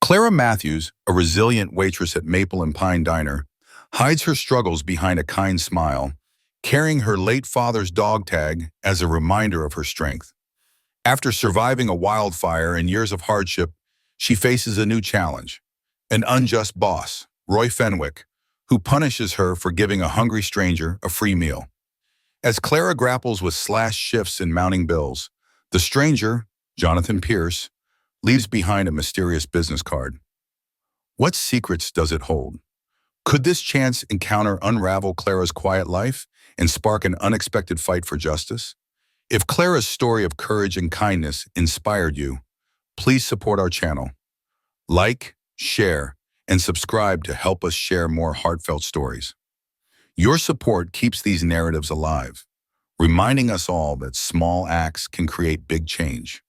Clara Matthews, a resilient waitress at Maple and Pine Diner, hides her struggles behind a kind smile, carrying her late father's dog tag as a reminder of her strength. After surviving a wildfire and years of hardship, she faces a new challenge: an unjust boss, Roy Fenwick, who punishes her for giving a hungry stranger a free meal. As Clara grapples with slashed shifts and mounting bills, the stranger, Jonathan Pierce, leaves behind a mysterious business card. What secrets does it hold? Could this chance encounter unravel Clara's quiet life and spark an unexpected fight for justice? If Clara's story of courage and kindness inspired you, please support our channel. Like, share, and subscribe to help us share more heartfelt stories. Your support keeps these narratives alive, reminding us all that small acts can create big change.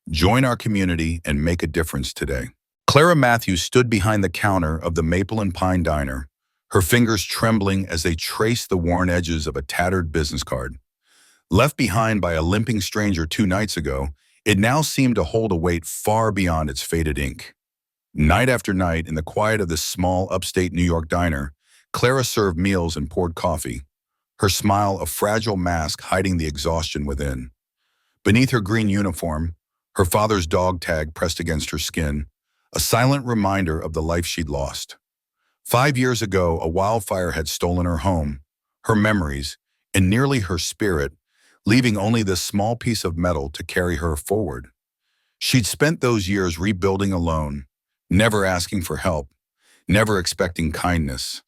Join our community and make a difference today. Clara Matthews stood behind the counter of the Maple and Pine Diner, her fingers trembling as they traced the worn edges of a tattered business card. Left behind by a limping stranger 2 nights ago, it now seemed to hold a weight far beyond its faded ink. Night after night, in the quiet of this small upstate New York diner, Clara served meals and poured coffee, her smile a fragile mask hiding the exhaustion within. Beneath her green uniform, her father's dog tag pressed against her skin, a silent reminder of the life she'd lost. 5 years ago, a wildfire had stolen her home, her memories, and nearly her spirit, leaving only this small piece of metal to carry her forward. She'd spent those years rebuilding alone, never asking for help, never expecting kindness,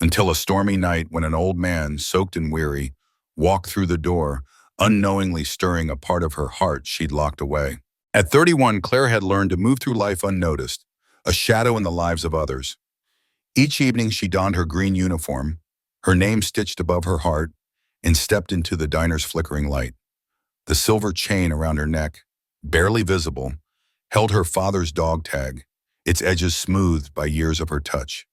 until a stormy night when an old man, soaked and weary, walked through the door, unknowingly stirring a part of her heart she'd locked away. At 31, Claire had learned to move through life unnoticed, a shadow in the lives of others. Each evening she donned her green uniform, her name stitched above her heart, and stepped into the diner's flickering light. The silver chain around her neck, barely visible, held her father's dog tag, its edges smoothed by years of her touch.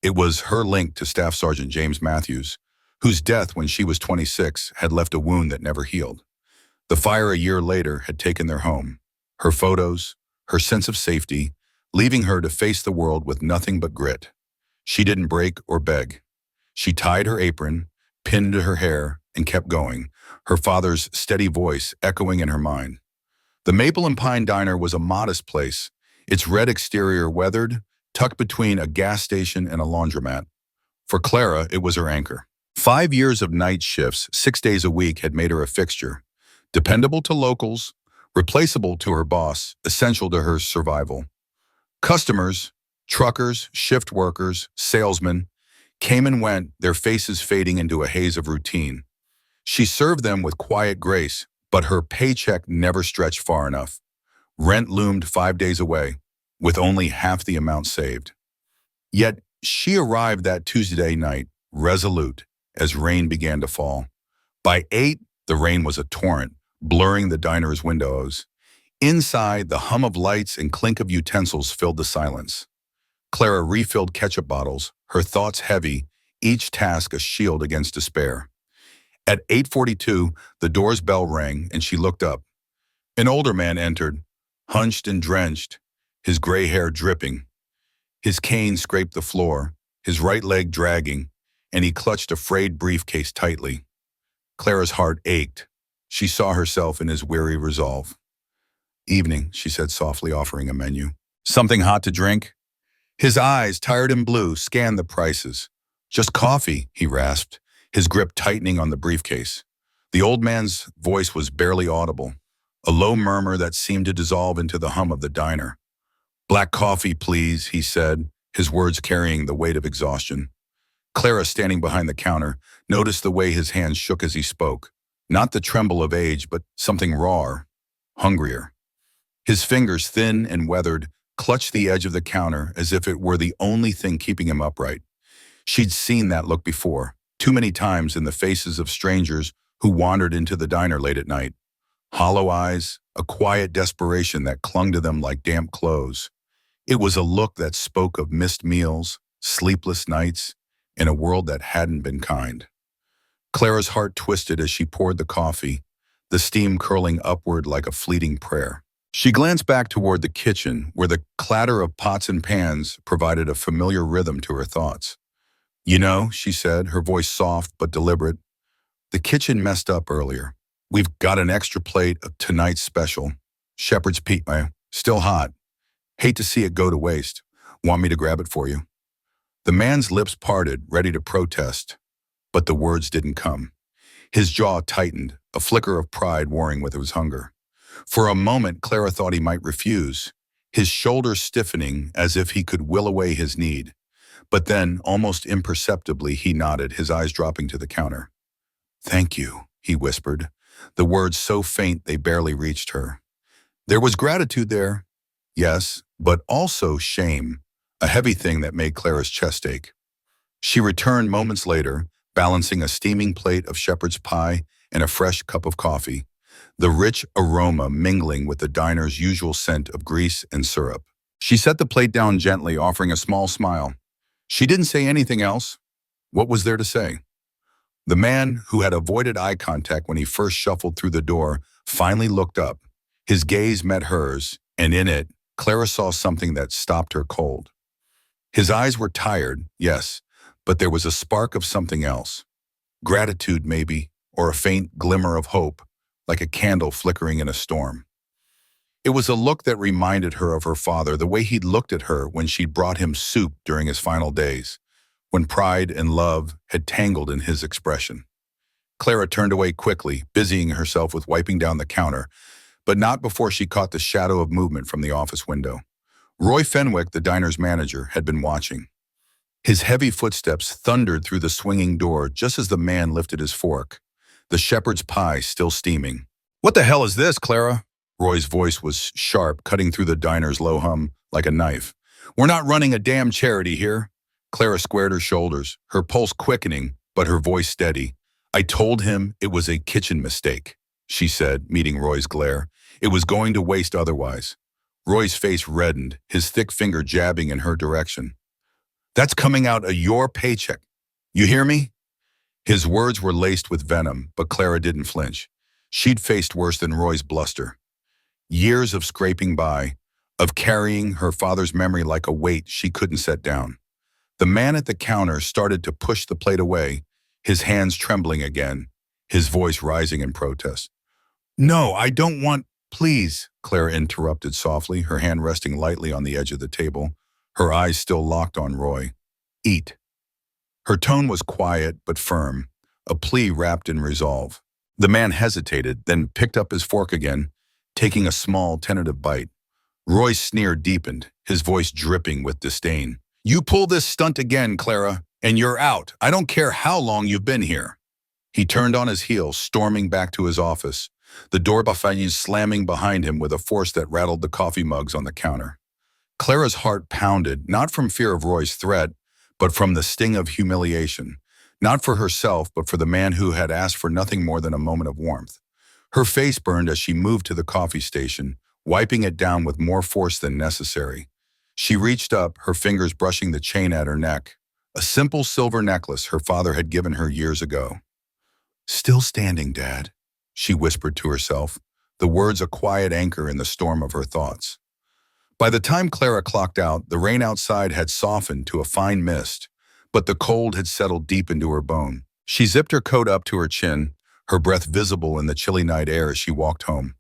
It was her link to Staff Sergeant James Matthews, whose death when she was 26 had left a wound that never healed. The fire a year later had taken their home, her photos, her sense of safety, leaving her to face the world with nothing but grit. She didn't break or beg. She tied her apron, pinned her hair, and kept going, her father's steady voice echoing in her mind. The Maple and Pine Diner was a modest place, its red exterior weathered, tucked between a gas station and a laundromat. For Clara, it was her anchor. 5 years of night shifts, 6 days a week, had made her a fixture. Dependable to locals, replaceable to her boss, essential to her survival. Customers, truckers, shift workers, salesmen, came and went, their faces fading into a haze of routine. She served them with quiet grace, but her paycheck never stretched far enough. Rent loomed 5 days away, with only half the amount saved. Yet she arrived that Tuesday night, resolute, as rain began to fall. By 8, the rain was a torrent, blurring the diner's windows. Inside, the hum of lights and clink of utensils filled the silence. Clara refilled ketchup bottles, her thoughts heavy, each task a shield against despair. At 8:42, the door's bell rang and she looked up. An older man entered, hunched and drenched, his gray hair dripping. His cane scraped the floor, his right leg dragging, and he clutched a frayed briefcase tightly. Clara's heart ached. She saw herself in his weary resolve. "Evening," she said softly, offering a menu. "Something hot to drink?" His eyes, tired and blue, scanned the prices. "Just coffee," he rasped, his grip tightening on the briefcase. The old man's voice was barely audible, a low murmur that seemed to dissolve into the hum of the diner. "Black coffee, please," he said, his words carrying the weight of exhaustion. Clara, standing behind the counter, noticed the way his hands shook as he spoke. Not the tremble of age, but something rawer, hungrier. His fingers, thin and weathered, clutched the edge of the counter as if it were the only thing keeping him upright. She'd seen that look before, too many times in the faces of strangers who wandered into the diner late at night. Hollow eyes, a quiet desperation that clung to them like damp clothes. It was a look that spoke of missed meals, sleepless nights, and a world that hadn't been kind. Clara's heart twisted as she poured the coffee, the steam curling upward like a fleeting prayer. She glanced back toward the kitchen, where the clatter of pots and pans provided a familiar rhythm to her thoughts. You know, she said, her voice soft but deliberate, the kitchen messed up earlier. We've got an extra plate of tonight's special. Shepherd's pie, still hot. Hate to see it go to waste. Want me to grab it for you? The man's lips parted, ready to protest, but the words didn't come. His jaw tightened, a flicker of pride warring with his hunger. For a moment, Clara thought he might refuse, his shoulders stiffening as if he could will away his need. But then, almost imperceptibly, he nodded, his eyes dropping to the counter. Thank you, he whispered, the words so faint they barely reached her. There was gratitude there, yes, but also shame, a heavy thing that made Clara's chest ache. She returned moments later, balancing a steaming plate of shepherd's pie and a fresh cup of coffee, the rich aroma mingling with the diner's usual scent of grease and syrup. She set the plate down gently, offering a small smile. She didn't say anything else. What was there to say? The man, who had avoided eye contact when he first shuffled through the door, finally looked up. His gaze met hers, and in it, Clara saw something that stopped her cold. His eyes were tired, yes, but there was a spark of something else. Gratitude, maybe, or a faint glimmer of hope, like a candle flickering in a storm. It was a look that reminded her of her father, the way he'd looked at her when she'd brought him soup during his final days, when pride and love had tangled in his expression. Clara turned away quickly, busying herself with wiping down the counter, but not before she caught the shadow of movement from the office window. Roy Fenwick, the diner's manager, had been watching. His heavy footsteps thundered through the swinging door just as the man lifted his fork, the shepherd's pie still steaming. What the hell is this, Clara? Roy's voice was sharp, cutting through the diner's low hum like a knife. We're not running a damn charity here. Clara squared her shoulders, her pulse quickening, but her voice steady. I told him it was a kitchen mistake, she said, meeting Roy's glare. It was going to waste otherwise. Roy's face reddened, his thick finger jabbing in her direction. That's coming out of your paycheck. You hear me? His words were laced with venom, but Clara didn't flinch. She'd faced worse than Roy's bluster. Years of scraping by, of carrying her father's memory like a weight she couldn't set down. The man at the counter started to push the plate away, his hands trembling again, his voice rising in protest. No, I don't want, please, Clara interrupted softly, her hand resting lightly on the edge of the table, her eyes still locked on Roy. Eat. Her tone was quiet but firm, a plea wrapped in resolve. The man hesitated, then picked up his fork again, taking a small, tentative bite. Roy's sneer deepened, his voice dripping with disdain. You pull this stunt again, Clara, and you're out. I don't care how long you've been here. He turned on his heel, storming back to his office, the door slamming behind him with a force that rattled the coffee mugs on the counter. Clara's heart pounded, not from fear of Roy's threat, but from the sting of humiliation, not for herself, but for the man who had asked for nothing more than a moment of warmth. Her face burned as she moved to the coffee station, wiping it down with more force than necessary. She reached up, her fingers brushing the chain at her neck, a simple silver necklace her father had given her years ago. Still standing, Dad, she whispered to herself, the words a quiet anchor in the storm of her thoughts. By the time Clara clocked out, the rain outside had softened to a fine mist, but the cold had settled deep into her bone. She zipped her coat up to her chin, her breath visible in the chilly night air as she walked home.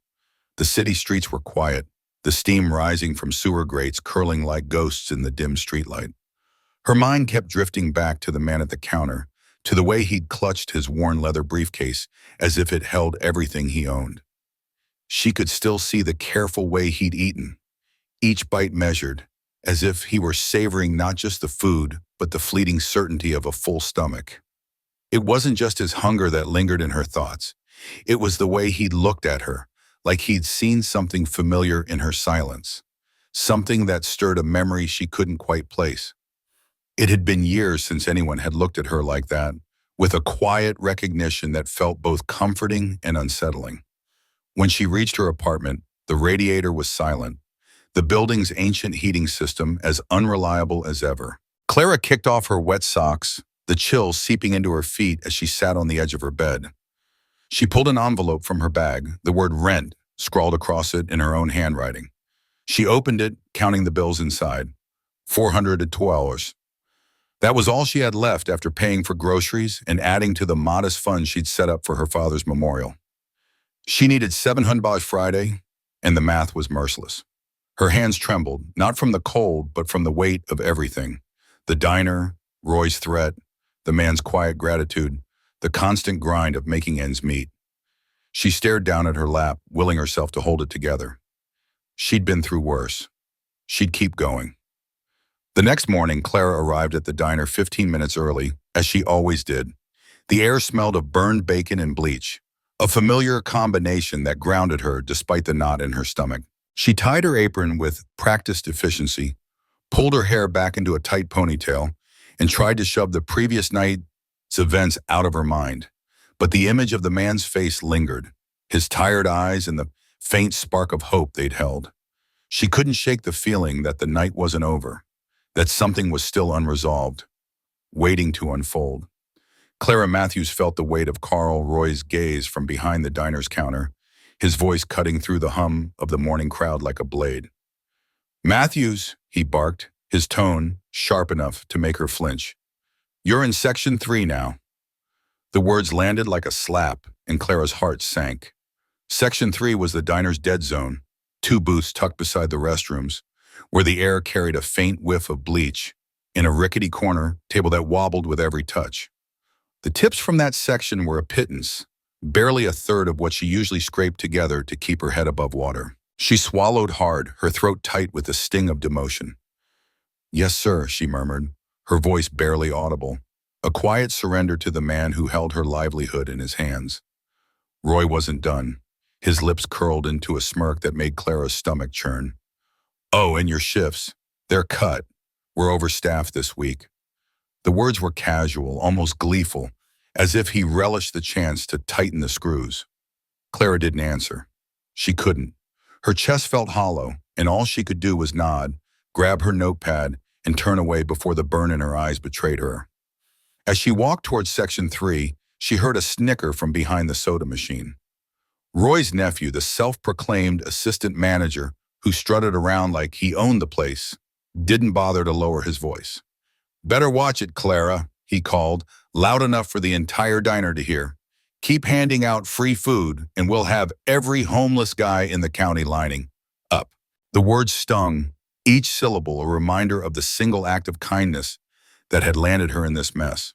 The city streets were quiet, the steam rising from sewer grates curling like ghosts in the dim streetlight. Her mind kept drifting back to the man at the counter, to the way he'd clutched his worn leather briefcase as if it held everything he owned. She could still see the careful way he'd eaten, each bite measured, as if he were savoring not just the food, but the fleeting certainty of a full stomach. It wasn't just his hunger that lingered in her thoughts. It was the way he'd looked at her, like he'd seen something familiar in her silence, something that stirred a memory she couldn't quite place. It had been years since anyone had looked at her like that, with a quiet recognition that felt both comforting and unsettling. When she reached her apartment, the radiator was silent, the building's ancient heating system as unreliable as ever. Clara kicked off her wet socks, the chill seeping into her feet as she sat on the edge of her bed. She pulled an envelope from her bag, the word rent scrawled across it in her own handwriting. She opened it, counting the bills inside. $412. That was all she had left after paying for groceries and adding to the modest funds she'd set up for her father's memorial. She needed $700 Friday, and the math was merciless. Her hands trembled, not from the cold, but from the weight of everything. The diner, Roy's threat, the man's quiet gratitude, the constant grind of making ends meet. She stared down at her lap, willing herself to hold it together. She'd been through worse. She'd keep going. The next morning, Clara arrived at the diner 15 minutes early, as she always did. The air smelled of burned bacon and bleach, a familiar combination that grounded her despite the knot in her stomach. She tied her apron with practiced efficiency, pulled her hair back into a tight ponytail, and tried to shove the previous night's events out of her mind. But the image of the man's face lingered, his tired eyes and the faint spark of hope they'd held. She couldn't shake the feeling that the night wasn't over, that something was still unresolved, waiting to unfold. Clara Matthews felt the weight of Carl Roy's gaze from behind the diner's counter, his voice cutting through the hum of the morning crowd like a blade. "Matthews," he barked, his tone sharp enough to make her flinch. "You're in Section 3 now." The words landed like a slap, and Clara's heart sank. Section 3 was the diner's dead zone, 2 booths tucked beside the restrooms, where the air carried a faint whiff of bleach, in a rickety corner table that wobbled with every touch. The tips from that section were a pittance, barely a third of what she usually scraped together to keep her head above water. She swallowed hard, her throat tight with the sting of demotion. "Yes, sir," she murmured, her voice barely audible, a quiet surrender to the man who held her livelihood in his hands. Roy wasn't done. His lips curled into a smirk that made Clara's stomach churn. "Oh, and your shifts. They're cut. We're overstaffed this week." The words were casual, almost gleeful, as if he relished the chance to tighten the screws. Clara didn't answer. She couldn't. Her chest felt hollow, and all she could do was nod, grab her notepad, and turn away before the burn in her eyes betrayed her. As she walked towards Section 3, she heard a snicker from behind the soda machine. Roy's nephew, the self-proclaimed assistant manager who strutted around like he owned the place, didn't bother to lower his voice. "Better watch it, Clara," he called, loud enough for the entire diner to hear. "Keep handing out free food, and we'll have every homeless guy in the county lining up." The words stung, each syllable a reminder of the single act of kindness that had landed her in this mess.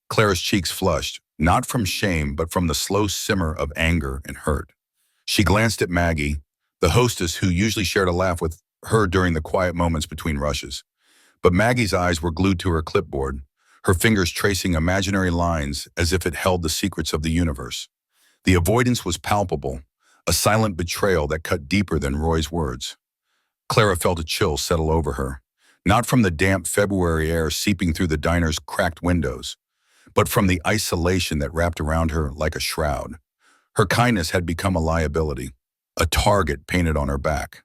Clara's cheeks flushed, not from shame, but from the slow simmer of anger and hurt. She glanced at Maggie, the hostess who usually shared a laugh with her during the quiet moments between rushes. But Maggie's eyes were glued to her clipboard, her fingers tracing imaginary lines as if it held the secrets of the universe. The avoidance was palpable, a silent betrayal that cut deeper than Roy's words. Clara felt a chill settle over her, not from the damp February air seeping through the diner's cracked windows, but from the isolation that wrapped around her like a shroud. Her kindness had become a liability, a target painted on her back.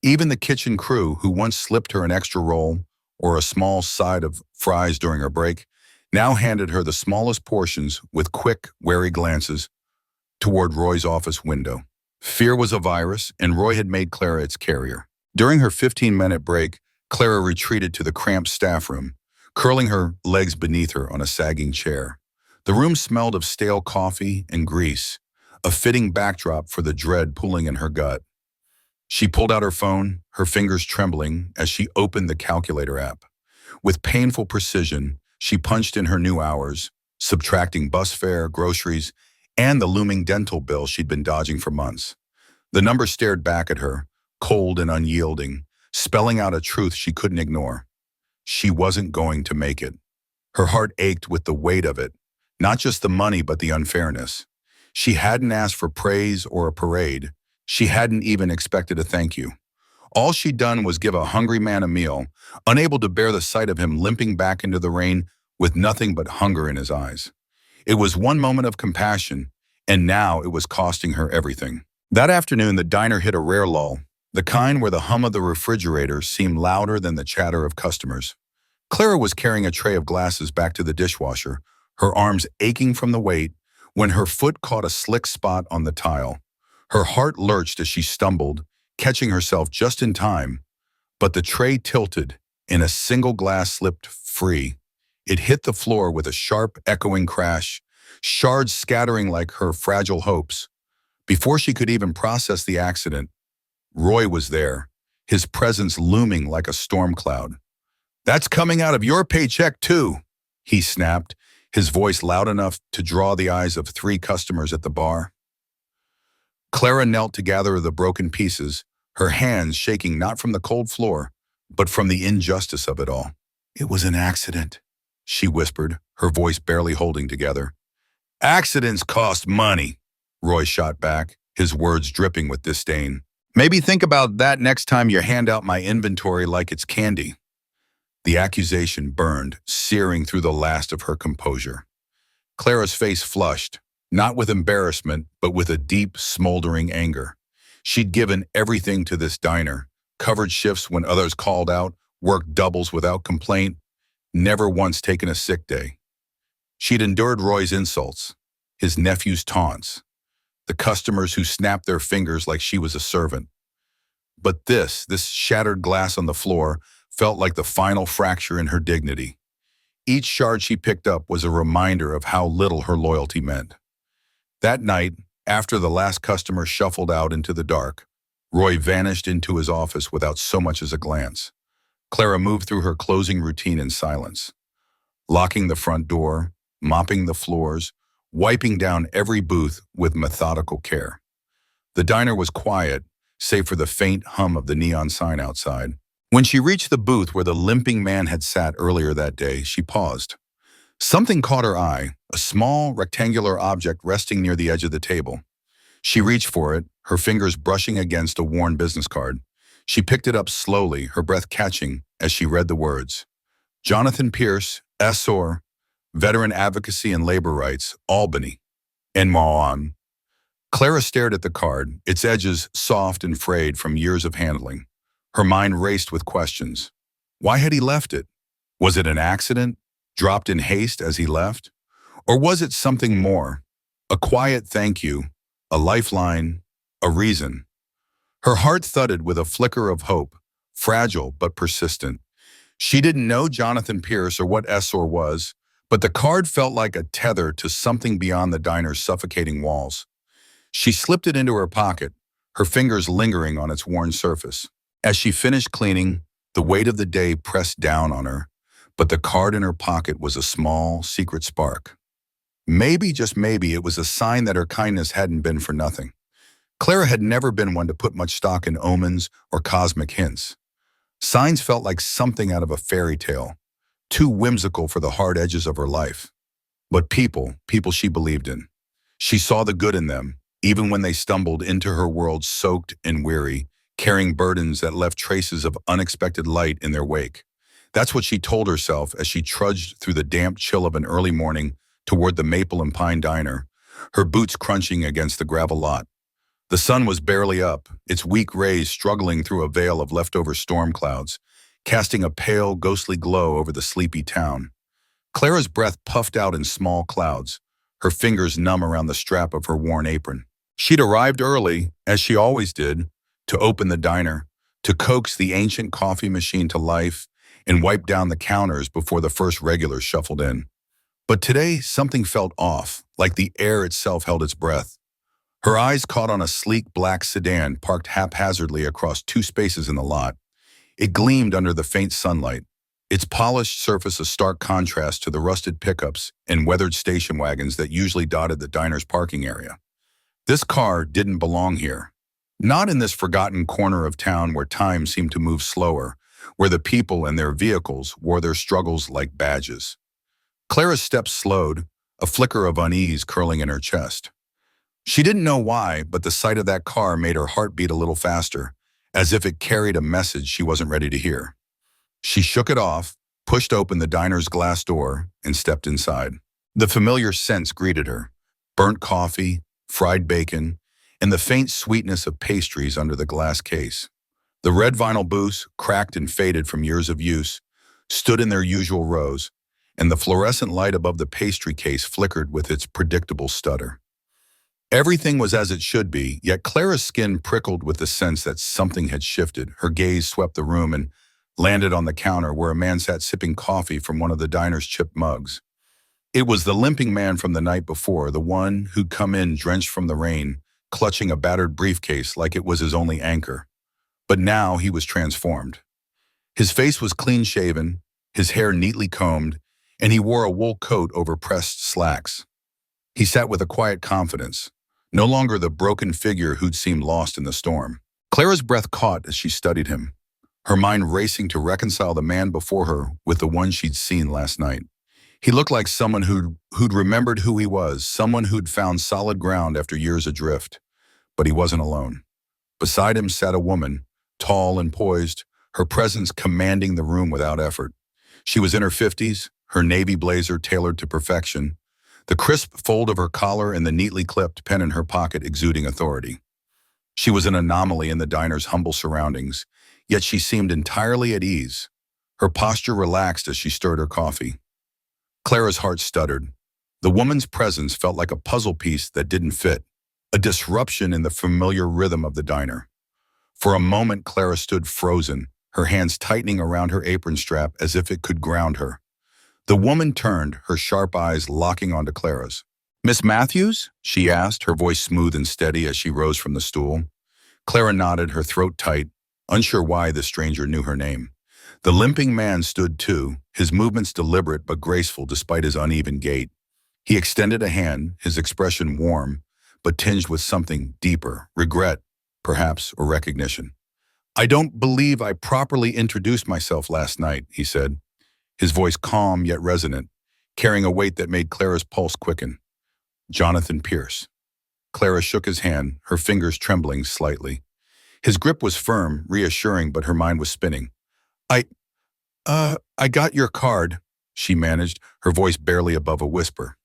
Even the kitchen crew, who once slipped her an extra roll or a small side of fries during her break, now handed her the smallest portions with quick, wary glances toward Roy's office window. Fear was a virus, and Roy had made Clara its carrier. During her 15-minute break, Clara retreated to the cramped staff room, curling her legs beneath her on a sagging chair. The room smelled of stale coffee and grease, a fitting backdrop for the dread pulling in her gut. She pulled out her phone, her fingers trembling as she opened the calculator app. With painful precision, she punched in her new hours, subtracting bus fare, groceries, and the looming dental bill she'd been dodging for months. The number stared back at her, cold and unyielding, spelling out a truth she couldn't ignore. She wasn't going to make it. Her heart ached with the weight of it, not just the money but the unfairness. She hadn't asked for praise or a parade. She hadn't even expected a thank you. All she'd done was give a hungry man a meal, unable to bear the sight of him limping back into the rain with nothing but hunger in his eyes. It was one moment of compassion, and now it was costing her everything. That afternoon, the diner hit a rare lull, the kind where the hum of the refrigerator seemed louder than the chatter of customers. Clara was carrying a tray of glasses back to the dishwasher, her arms aching from the weight, when her foot caught a slick spot on the tile. Her heart lurched as she stumbled, catching herself just in time, but the tray tilted, and a single glass slipped free. It hit the floor with a sharp, echoing crash, shards scattering like her fragile hopes. Before she could even process the accident, Roy was there, his presence looming like a storm cloud. "That's coming out of your paycheck, too," he snapped, his voice loud enough to draw the eyes of 3 customers at the bar. Clara knelt to gather the broken pieces, her hands shaking not from the cold floor, but from the injustice of it all. "It was an accident," she whispered, her voice barely holding together. "Accidents cost money," Roy shot back, his words dripping with disdain. "Maybe think about that next time you hand out my inventory like it's candy." The accusation burned, searing through the last of her composure. Clara's face flushed, not with embarrassment, but with a deep, smoldering anger. She'd given everything to this diner, covered shifts when others called out, worked doubles without complaint, never once taken a sick day. She'd endured Roy's insults, his nephew's taunts, the customers who snapped their fingers like she was a servant. But this shattered glass on the floor, felt like the final fracture in her dignity. Each shard she picked up was a reminder of how little her loyalty meant. That night, after the last customer shuffled out into the dark, Roy vanished into his office without so much as a glance. Clara moved through her closing routine in silence, locking the front door, mopping the floors, wiping down every booth with methodical care. The diner was quiet, save for the faint hum of the neon sign outside. When she reached the booth where the limping man had sat earlier that day, she paused. Something caught her eye, a small, rectangular object resting near the edge of the table. She reached for it, her fingers brushing against a worn business card. She picked it up slowly, her breath catching as she read the words. Jonathan Pierce, SOR, Veteran Advocacy and Labor Rights, Albany, and on. Clara stared at the card, its edges soft and frayed from years of handling. Her mind raced with questions. Why had he left it? Was it an accident, dropped in haste as he left? Or was it something more? A quiet thank you, a lifeline, a reason. Her heart thudded with a flicker of hope, fragile but persistent. She didn't know Jonathan Pierce or what SOR was, but the card felt like a tether to something beyond the diner's suffocating walls. She slipped it into her pocket, her fingers lingering on its worn surface. As she finished cleaning, the weight of the day pressed down on her, but the card in her pocket was a small, secret spark. Maybe, just maybe, it was a sign that her kindness hadn't been for nothing. Clara had never been one to put much stock in omens or cosmic hints. Signs felt like something out of a fairy tale, too whimsical for the hard edges of her life. But people she believed in. She saw the good in them, even when they stumbled into her world soaked and weary, carrying burdens that left traces of unexpected light in their wake. That's what she told herself as she trudged through the damp chill of an early morning toward the Maple and Pine Diner, her boots crunching against the gravel lot. The sun was barely up, its weak rays struggling through a veil of leftover storm clouds, casting a pale, ghostly glow over the sleepy town. Clara's breath puffed out in small clouds, her fingers numb around the strap of her worn apron. She'd arrived early, as she always did, to open the diner, to coax the ancient coffee machine to life, and wipe down the counters before the first regulars shuffled in. But today, something felt off, like the air itself held its breath. Her eyes caught on a sleek black sedan parked haphazardly across 2 spaces in the lot. It gleamed under the faint sunlight, its polished surface a stark contrast to the rusted pickups and weathered station wagons that usually dotted the diner's parking area. This car didn't belong here. Not in this forgotten corner of town where time seemed to move slower, where the people and their vehicles wore their struggles like badges. Clara's steps slowed, a flicker of unease curling in her chest. She didn't know why, but the sight of that car made her heart beat a little faster, as if it carried a message she wasn't ready to hear. She shook it off, pushed open the diner's glass door, and stepped inside. The familiar scents greeted her: burnt coffee, fried bacon, and the faint sweetness of pastries under the glass case. The red vinyl booths, cracked and faded from years of use, stood in their usual rows, and the fluorescent light above the pastry case flickered with its predictable stutter. Everything was as it should be, yet Clara's skin prickled with the sense that something had shifted. Her gaze swept the room and landed on the counter where a man sat sipping coffee from one of the diner's chipped mugs. It was the limping man from the night before, the one who'd come in drenched from the rain, clutching a battered briefcase like it was his only anchor. But now he was transformed. His face was clean-shaven, his hair neatly combed, and he wore a wool coat over pressed slacks. He sat with a quiet confidence, no longer the broken figure who'd seemed lost in the storm. Clara's breath caught as she studied him, her mind racing to reconcile the man before her with the one she'd seen last night. He looked like someone who'd remembered who he was, someone who'd found solid ground after years adrift. But he wasn't alone. Beside him sat a woman, tall and poised, her presence commanding the room without effort. She was in her 50s, her navy blazer tailored to perfection, the crisp fold of her collar and the neatly clipped pen in her pocket exuding authority. She was an anomaly in the diner's humble surroundings, yet she seemed entirely at ease. Her posture relaxed as she stirred her coffee. Clara's heart stuttered. The woman's presence felt like a puzzle piece that didn't fit, a disruption in the familiar rhythm of the diner. For a moment, Clara stood frozen, her hands tightening around her apron strap as if it could ground her. The woman turned, her sharp eyes locking onto Clara's. "Miss Matthews?" she asked, her voice smooth and steady as she rose from the stool. Clara nodded, her throat tight, unsure why the stranger knew her name. The limping man stood too, his movements deliberate but graceful despite his uneven gait. He extended a hand, his expression warm, but tinged with something deeper, regret, perhaps, or recognition. "I don't believe I properly introduced myself last night," he said, his voice calm yet resonant, carrying a weight that made Clara's pulse quicken. "Jonathan Pierce." Clara shook his hand, her fingers trembling slightly. His grip was firm, reassuring, but her mind was spinning. I got your card," she managed, her voice barely above a whisper.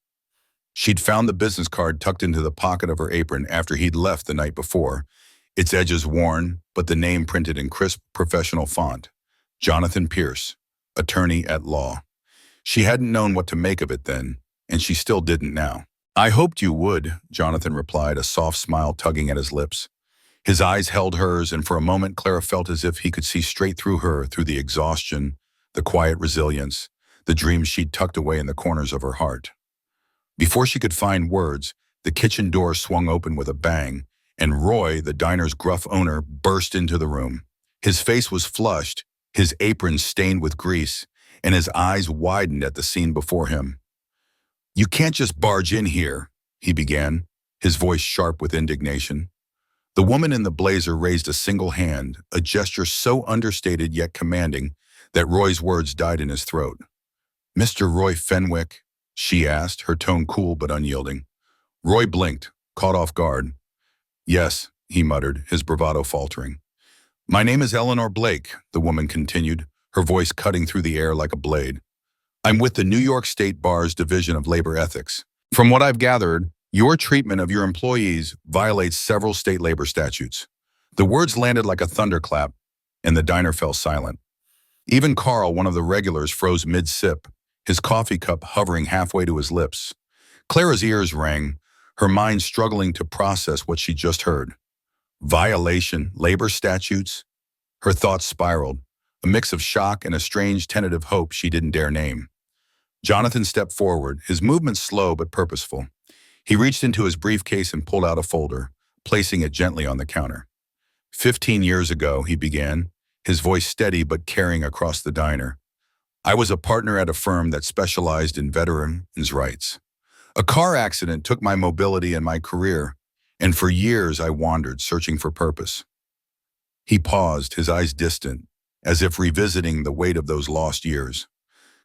She'd found the business card tucked into the pocket of her apron after he'd left the night before, its edges worn, but the name printed in crisp, professional font. Jonathan Pierce, attorney at law. She hadn't known what to make of it then, and she still didn't now. "I hoped you would," Jonathan replied, a soft smile tugging at his lips. His eyes held hers, and for a moment Clara felt as if he could see straight through her, through the exhaustion, the quiet resilience, the dreams she'd tucked away in the corners of her heart. Before she could find words, the kitchen door swung open with a bang, and Roy, the diner's gruff owner, burst into the room. His face was flushed, his apron stained with grease, and his eyes widened at the scene before him. "You can't just barge in here," he began, his voice sharp with indignation. The woman in the blazer raised a single hand, a gesture so understated yet commanding that Roy's words died in his throat. "Mr. Roy Fenwick?" she asked, her tone cool but unyielding. Roy blinked, caught off guard. "Yes," he muttered, his bravado faltering. "My name is Eleanor Blake," the woman continued, her voice cutting through the air like a blade. "I'm with the New York State Bar's Division of Labor Ethics. From what I've gathered, your treatment of your employees violates several state labor statutes." The words landed like a thunderclap, and the diner fell silent. Even Carl, one of the regulars, froze mid-sip, his coffee cup hovering halfway to his lips. Clara's ears rang, her mind struggling to process what she just heard. Violation, labor statutes? Her thoughts spiraled, a mix of shock and a strange tentative hope she didn't dare name. Jonathan stepped forward, his movements slow but purposeful. He reached into his briefcase and pulled out a folder, placing it gently on the counter. 15 years ago, he began, his voice steady but carrying across the diner. "I was a partner at a firm that specialized in veterans' rights. A car accident took my mobility and my career, and for years I wandered, searching for purpose." He paused, his eyes distant, as if revisiting the weight of those lost years.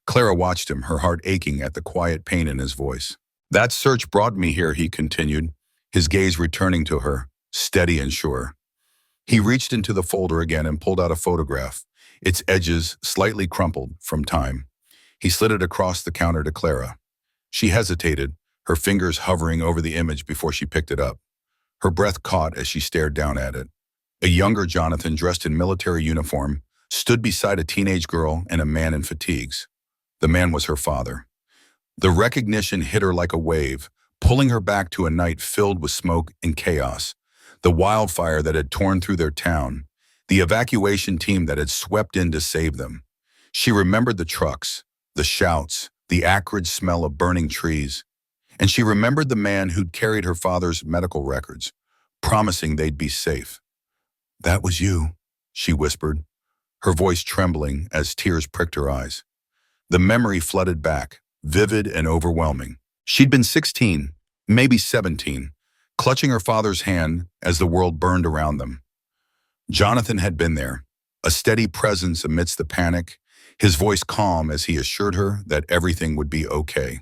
Clara watched him, her heart aching at the quiet pain in his voice. "That search brought me here," he continued, his gaze returning to her, steady and sure. He reached into the folder again and pulled out a photograph, its edges slightly crumpled from time. He slid it across the counter to Clara. She hesitated, her fingers hovering over the image before she picked it up. Her breath caught as she stared down at it. A younger Jonathan, dressed in military uniform, stood beside a teenage girl and a man in fatigues. The man was her father. The recognition hit her like a wave, pulling her back to a night filled with smoke and chaos, the wildfire that had torn through their town, the evacuation team that had swept in to save them. She remembered the trucks, the shouts, the acrid smell of burning trees, and she remembered the man who'd carried her father's medical records, promising they'd be safe. "That was you," she whispered, her voice trembling as tears pricked her eyes. The memory flooded back, vivid and overwhelming. She'd been 16, maybe 17, clutching her father's hand as the world burned around them. Jonathan had been there, a steady presence amidst the panic, his voice calm as he assured her that everything would be okay.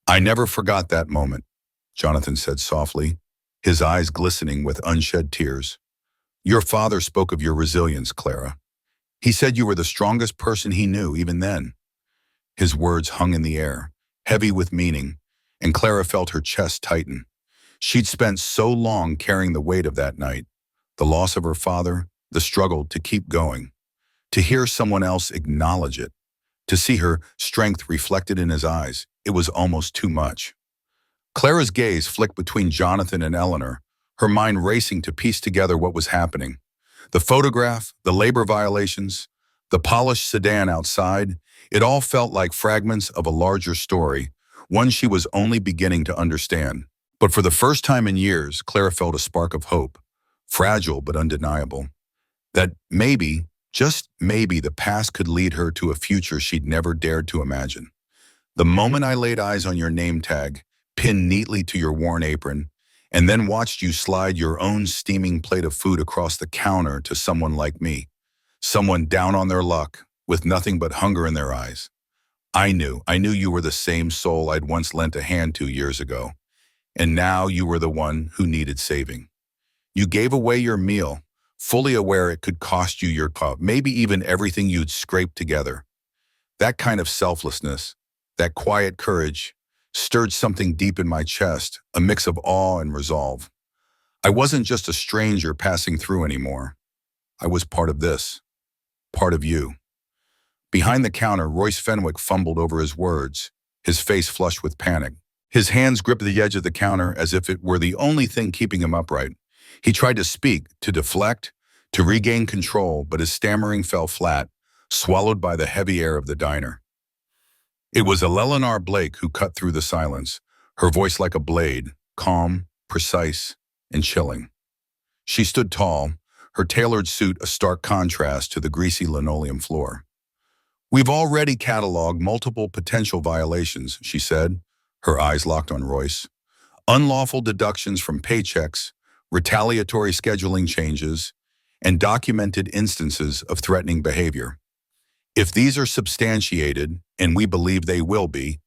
"I never forgot that moment," Jonathan said softly, his eyes glistening with unshed tears. "Your father spoke of your resilience, Clara. He said you were the strongest person he knew even then." His words hung in the air, heavy with meaning, and Clara felt her chest tighten. She'd spent so long carrying the weight of that night, the loss of her father, the struggle to keep going. To hear someone else acknowledge it, to see her strength reflected in his eyes, it was almost too much. Clara's gaze flicked between Jonathan and Eleanor, her mind racing to piece together what was happening. The photograph, the labor violations, the polished sedan outside, it all felt like fragments of a larger story, one she was only beginning to understand. But for the first time in years, Clara felt a spark of hope, fragile but undeniable, that maybe, just maybe, the past could lead her to a future she'd never dared to imagine. "The moment I laid eyes on your name tag, pinned neatly to your worn apron, and then watched you slide your own steaming plate of food across the counter to someone like me, someone down on their luck, with nothing but hunger in their eyes, I knew you were the same soul I'd once lent a hand to years ago, and now you were the one who needed saving. You gave away your meal, fully aware it could cost you your cup, maybe even everything you'd scraped together. That kind of selflessness, that quiet courage, stirred something deep in my chest, a mix of awe and resolve. I wasn't just a stranger passing through anymore. I was part of this, part of you." Behind the counter, Royce Fenwick fumbled over his words, his face flushed with panic. His hands gripped the edge of the counter as if it were the only thing keeping him upright. He tried to speak, to deflect, to regain control, but his stammering fell flat, swallowed by the heavy air of the diner. It was Eleanor Blake who cut through the silence, her voice like a blade, calm, precise, and chilling. She stood tall, her tailored suit a stark contrast to the greasy linoleum floor. "We've already cataloged multiple potential violations," she said, her eyes locked on Royce. "Unlawful deductions from paychecks, retaliatory scheduling changes, and documented instances of threatening behavior. If these are substantiated, and we believe they will be,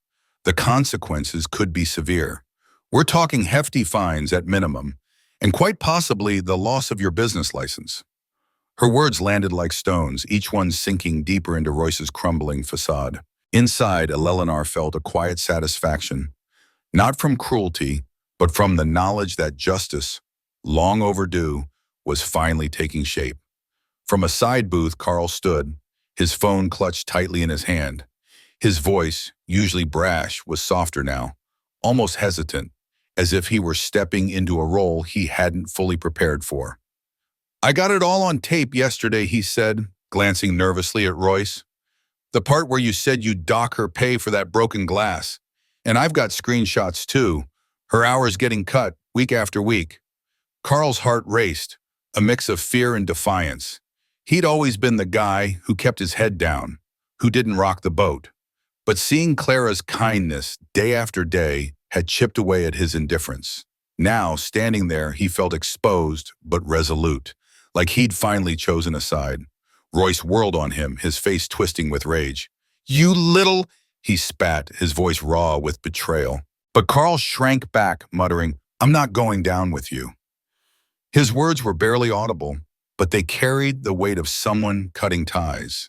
the consequences could be severe. We're talking hefty fines at minimum, and quite possibly the loss of your business license." Her words landed like stones, each one sinking deeper into Royce's crumbling facade. Inside, Eleanor felt a quiet satisfaction, not from cruelty, but from the knowledge that justice, long overdue, was finally taking shape. From a side booth, Carl stood, his phone clutched tightly in his hand. His voice, usually brash, was softer now, almost hesitant, as if he were stepping into a role he hadn't fully prepared for. "I got it all on tape yesterday," he said, glancing nervously at Royce. "The part where you said you'd dock her pay for that broken glass. And I've got screenshots too, her hours getting cut week after week." Carl's heart raced, a mix of fear and defiance. He'd always been the guy who kept his head down, who didn't rock the boat. But seeing Clara's kindness day after day had chipped away at his indifference. Now, standing there, he felt exposed but resolute, like he'd finally chosen a side. Royce whirled on him, his face twisting with rage. "You little—" he spat, his voice raw with betrayal. But Carl shrank back, muttering, "I'm not going down with you." His words were barely audible, but they carried the weight of someone cutting ties.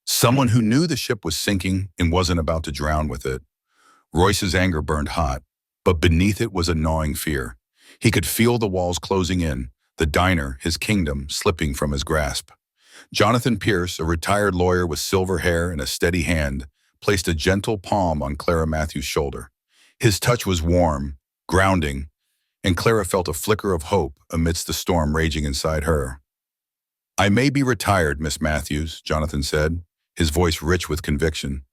Someone who knew the ship was sinking and wasn't about to drown with it. Royce's anger burned hot, but beneath it was a gnawing fear. He could feel the walls closing in, the diner, his kingdom, slipping from his grasp. Jonathan Pierce, a retired lawyer with silver hair and a steady hand, placed a gentle palm on Clara Matthews' shoulder. His touch was warm, grounding, and Clara felt a flicker of hope amidst the storm raging inside her. "I may be retired, Miss Matthews," Jonathan said, his voice rich with conviction,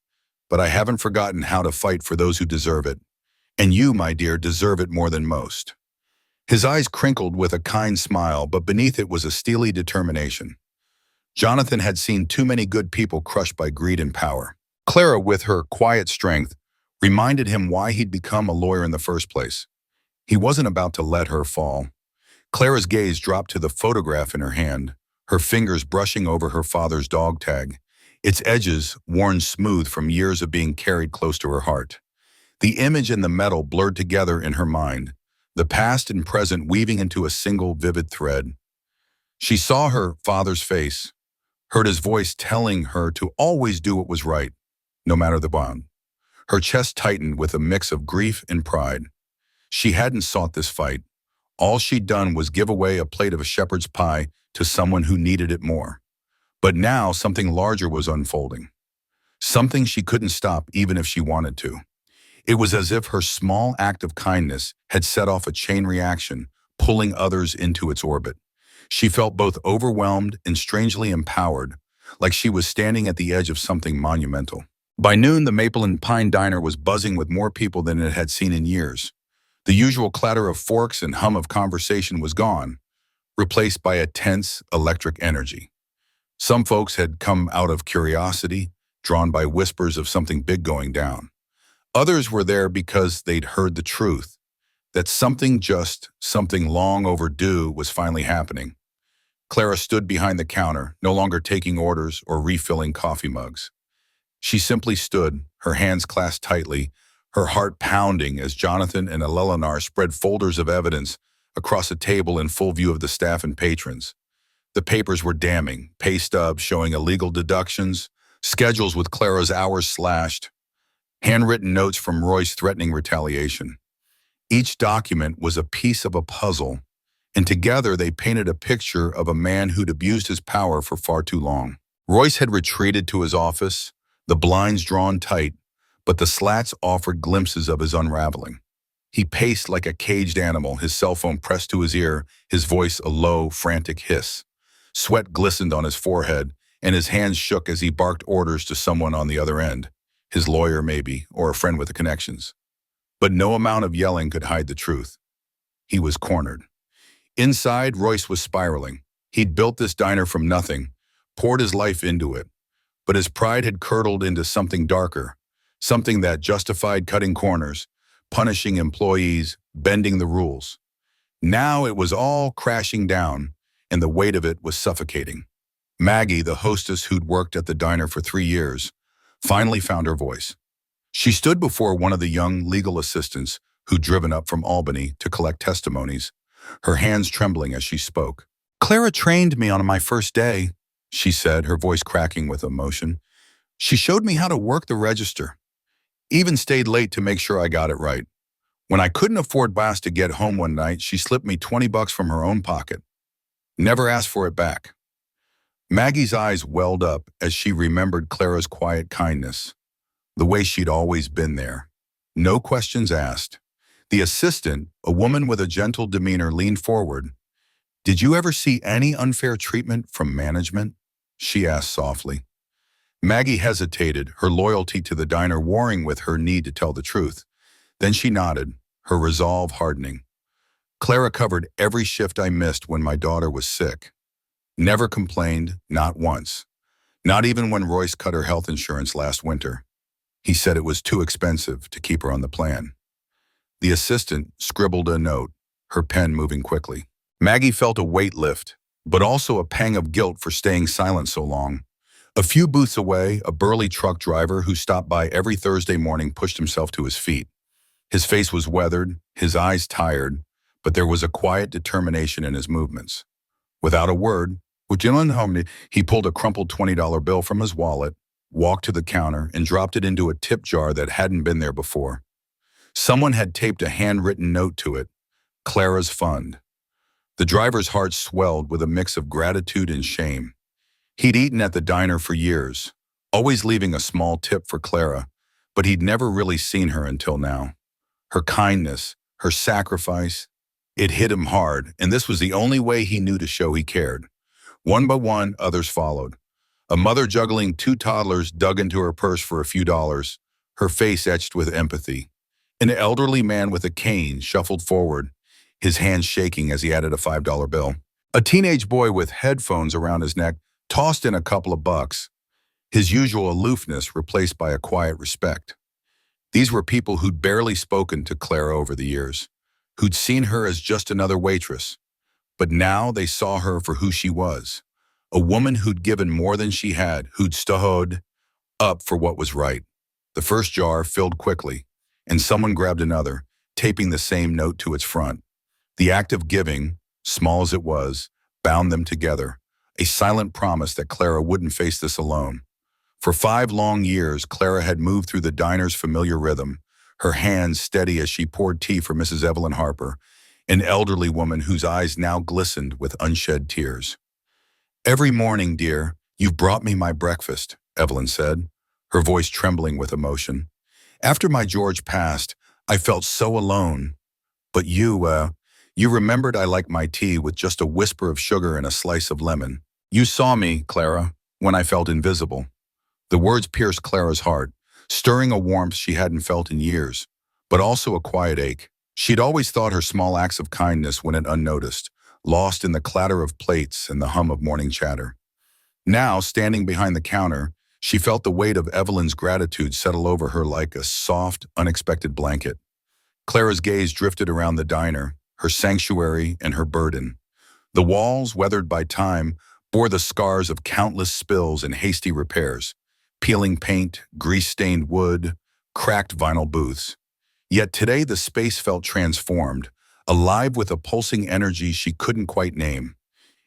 "but I haven't forgotten how to fight for those who deserve it. And you, my dear, deserve it more than most." His eyes crinkled with a kind smile, but beneath it was a steely determination. Jonathan had seen too many good people crushed by greed and power. Clara, with her quiet strength, reminded him why he'd become a lawyer in the first place. He wasn't about to let her fall. Clara's gaze dropped to the photograph in her hand, her fingers brushing over her father's dog tag, its edges worn smooth from years of being carried close to her heart. The image and the metal blurred together in her mind, the past and present weaving into a single vivid thread. She saw her father's face, heard his voice telling her to always do what was right, no matter the bond. Her chest tightened with a mix of grief and pride. She hadn't sought this fight. All she'd done was give away a plate of a shepherd's pie to someone who needed it more. But now something larger was unfolding. Something she couldn't stop even if she wanted to. It was as if her small act of kindness had set off a chain reaction, pulling others into its orbit. She felt both overwhelmed and strangely empowered, like she was standing at the edge of something monumental. By noon, the Maple and Pine Diner was buzzing with more people than it had seen in years. The usual clatter of forks and hum of conversation was gone, replaced by a tense, electric energy. Some folks had come out of curiosity, drawn by whispers of something big going down. Others were there because they'd heard the truth, that something long overdue was finally happening. Clara stood behind the counter, no longer taking orders or refilling coffee mugs. She simply stood, her hands clasped tightly, her heart pounding as Jonathan and Eleanor spread folders of evidence across a table in full view of the staff and patrons. The papers were damning, pay stubs showing illegal deductions, schedules with Clara's hours slashed, handwritten notes from Royce threatening retaliation. Each document was a piece of a puzzle, and together they painted a picture of a man who'd abused his power for far too long. Royce had retreated to his office, the blinds drawn tight, but the slats offered glimpses of his unraveling. He paced like a caged animal, his cell phone pressed to his ear, his voice a low, frantic hiss. Sweat glistened on his forehead, and his hands shook as he barked orders to someone on the other end, his lawyer maybe, or a friend with the connections. But no amount of yelling could hide the truth. He was cornered. Inside, Royce was spiraling. He'd built this diner from nothing, poured his life into it, but his pride had curdled into something darker, something that justified cutting corners, punishing employees, bending the rules. Now it was all crashing down, and the weight of it was suffocating. Maggie, the hostess who'd worked at the diner for 3 years, finally found her voice. She stood before one of the young legal assistants who'd driven up from Albany to collect testimonies, her hands trembling as she spoke. "Clara trained me on my first day," she said, her voice cracking with emotion. "She showed me how to work the register. Even stayed late to make sure I got it right. When I couldn't afford gas to get home one night, she slipped me $20 from her own pocket. Never asked for it back." Maggie's eyes welled up as she remembered Clara's quiet kindness, the way she'd always been there. No questions asked. The assistant, a woman with a gentle demeanor, leaned forward. "Did you ever see any unfair treatment from management?" she asked softly. Maggie hesitated, her loyalty to the diner warring with her need to tell the truth. Then she nodded, her resolve hardening. "Clara covered every shift I missed when my daughter was sick. Never complained, not once. Not even when Royce cut her health insurance last winter. He said it was too expensive to keep her on the plan." The assistant scribbled a note, her pen moving quickly. Maggie felt a weight lift, but also a pang of guilt for staying silent so long. A few booths away, a burly truck driver who stopped by every Thursday morning pushed himself to his feet. His face was weathered, his eyes tired, but there was a quiet determination in his movements. Without a word, he pulled a crumpled $20 bill from his wallet, walked to the counter, and dropped it into a tip jar that hadn't been there before. Someone had taped a handwritten note to it, "Clara's Fund." The driver's heart swelled with a mix of gratitude and shame. He'd eaten at the diner for years, always leaving a small tip for Clara, but he'd never really seen her until now. Her kindness, her sacrifice, it hit him hard, and this was the only way he knew to show he cared. One by one, others followed. A mother juggling two toddlers dug into her purse for a few dollars, her face etched with empathy. An elderly man with a cane shuffled forward, his hands shaking as he added a $5 bill. A teenage boy with headphones around his neck tossed in a couple of bucks, his usual aloofness replaced by a quiet respect. These were people who'd barely spoken to Clara over the years, who'd seen her as just another waitress. But now they saw her for who she was, a woman who'd given more than she had, who'd stood up for what was right. The first jar filled quickly, and someone grabbed another, taping the same note to its front. The act of giving, small as it was, bound them together, a silent promise that Clara wouldn't face this alone. For 5 long years, Clara had moved through the diner's familiar rhythm, her hands steady as she poured tea for Mrs. Evelyn Harper, an elderly woman whose eyes now glistened with unshed tears. "Every morning, dear, you've brought me my breakfast," Evelyn said, her voice trembling with emotion. "After my George passed, I felt so alone. But you remembered I like my tea with just a whisper of sugar and a slice of lemon. You saw me, Clara, when I felt invisible." The words pierced Clara's heart, stirring a warmth she hadn't felt in years, but also a quiet ache. She'd always thought her small acts of kindness went unnoticed, lost in the clatter of plates and the hum of morning chatter. Now, standing behind the counter, she felt the weight of Evelyn's gratitude settle over her like a soft, unexpected blanket. Clara's gaze drifted around the diner, her sanctuary and her burden. The walls, weathered by time, bore the scars of countless spills and hasty repairs, peeling paint, grease-stained wood, cracked vinyl booths. Yet today the space felt transformed, alive with a pulsing energy she couldn't quite name.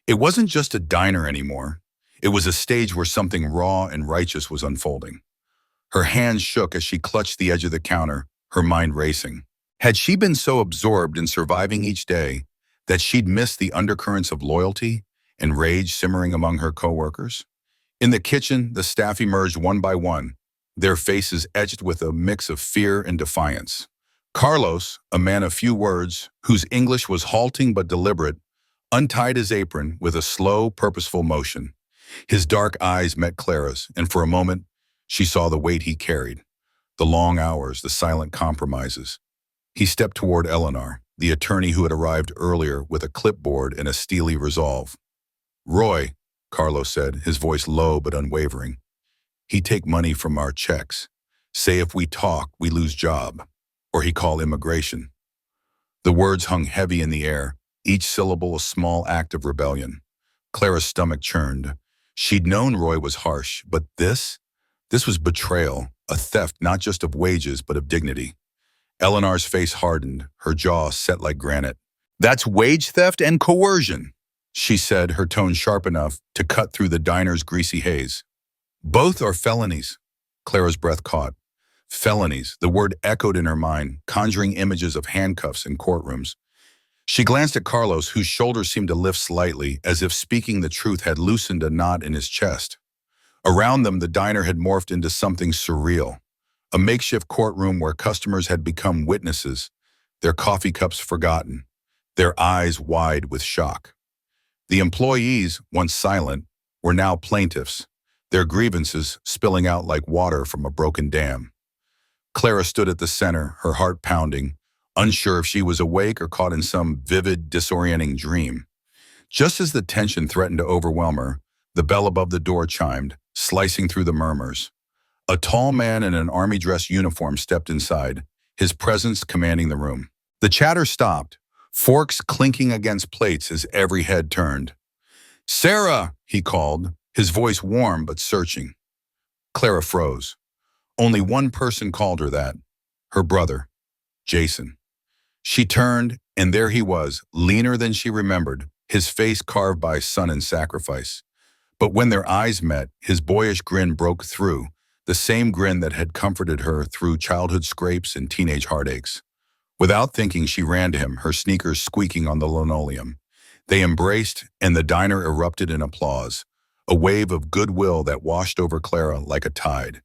It wasn't just a diner anymore. It was a stage where something raw and righteous was unfolding. Her hands shook as she clutched the edge of the counter, her mind racing. Had she been so absorbed in surviving each day that she'd missed the undercurrents of loyalty and rage simmering among her coworkers? In the kitchen, the staff emerged one by one, their faces etched with a mix of fear and defiance. Carlos, a man of few words, whose English was halting but deliberate, untied his apron with a slow, purposeful motion. His dark eyes met Clara's, and for a moment, she saw the weight he carried, the long hours, the silent compromises. He stepped toward Eleanor, the attorney who had arrived earlier with a clipboard and a steely resolve. "Roy," Carlos said, his voice low but unwavering, "he take money from our checks. Say if we talk, we lose job. Or he call immigration." The words hung heavy in the air, each syllable a small act of rebellion. Clara's stomach churned. She'd known Roy was harsh, but this was betrayal, a theft not just of wages but of dignity. Eleanor's face hardened, her jaw set like granite. "That's wage theft and coercion," she said, her tone sharp enough to cut through the diner's greasy haze. "Both are felonies." Clara's breath caught. Felonies, the word echoed in her mind, conjuring images of handcuffs in courtrooms. She glanced at Carlos, whose shoulders seemed to lift slightly, as if speaking the truth had loosened a knot in his chest. Around them, the diner had morphed into something surreal, a makeshift courtroom where customers had become witnesses, their coffee cups forgotten, their eyes wide with shock. The employees, once silent, were now plaintiffs, their grievances spilling out like water from a broken dam. Clara stood at the center, her heart pounding, unsure if she was awake or caught in some vivid, disorienting dream. Just as the tension threatened to overwhelm her, the bell above the door chimed, slicing through the murmurs. A tall man in an army dress uniform stepped inside, his presence commanding the room. The chatter stopped, forks clinking against plates as every head turned. "Sarah," he called, his voice warm but searching. Clara froze. Only one person called her that, her brother, Jason. She turned, and there he was, leaner than she remembered, his face carved by sun and sacrifice. But when their eyes met, his boyish grin broke through, the same grin that had comforted her through childhood scrapes and teenage heartaches. Without thinking, she ran to him, her sneakers squeaking on the linoleum. They embraced, and the diner erupted in applause, a wave of goodwill that washed over Clara like a tide.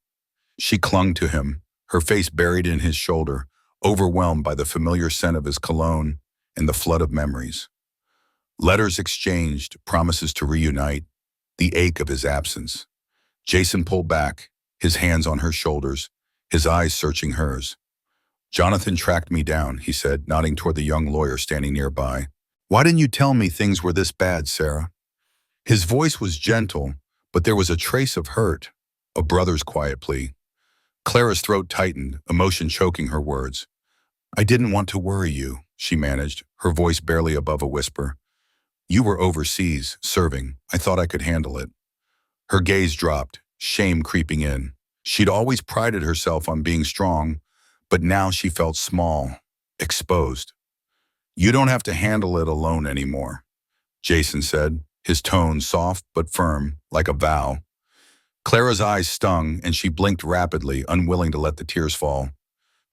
She clung to him, her face buried in his shoulder, overwhelmed by the familiar scent of his cologne and the flood of memories. Letters exchanged, promises to reunite, the ache of his absence. Jason pulled back, his hands on her shoulders, his eyes searching hers. "Jonathan tracked me down," he said, nodding toward the young lawyer standing nearby. "Why didn't you tell me things were this bad, Sarah?" His voice was gentle, but there was a trace of hurt, a brother's quiet plea. Clara's throat tightened, emotion choking her words. "I didn't want to worry you," she managed, her voice barely above a whisper. "You were overseas, serving. I thought I could handle it." Her gaze dropped, shame creeping in. She'd always prided herself on being strong, but now she felt small, exposed. "You don't have to handle it alone anymore," Jason said, his tone soft but firm, like a vow. Clara's eyes stung, and she blinked rapidly, unwilling to let the tears fall.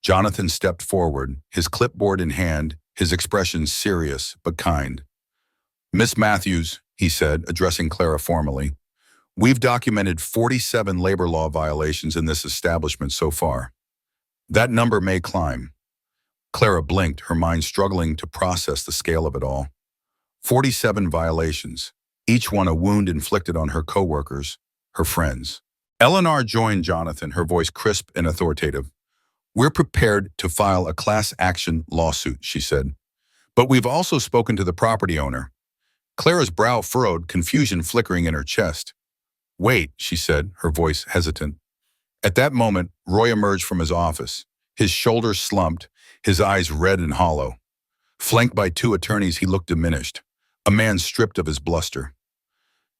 Jonathan stepped forward, his clipboard in hand, his expression serious but kind. "Miss Matthews," he said, addressing Clara formally, "we've documented 47 labor law violations in this establishment so far. That number may climb." Clara blinked, her mind struggling to process the scale of it all. 47 violations, each one a wound inflicted on her coworkers, her friends. Eleanor joined Jonathan, her voice crisp and authoritative. "We're prepared to file a class action lawsuit," she said. "But we've also spoken to the property owner." Clara's brow furrowed, confusion flickering in her chest. "Wait," she said, her voice hesitant. At that moment, Roy emerged from his office, his shoulders slumped, his eyes red and hollow. Flanked by two attorneys, he looked diminished, a man stripped of his bluster.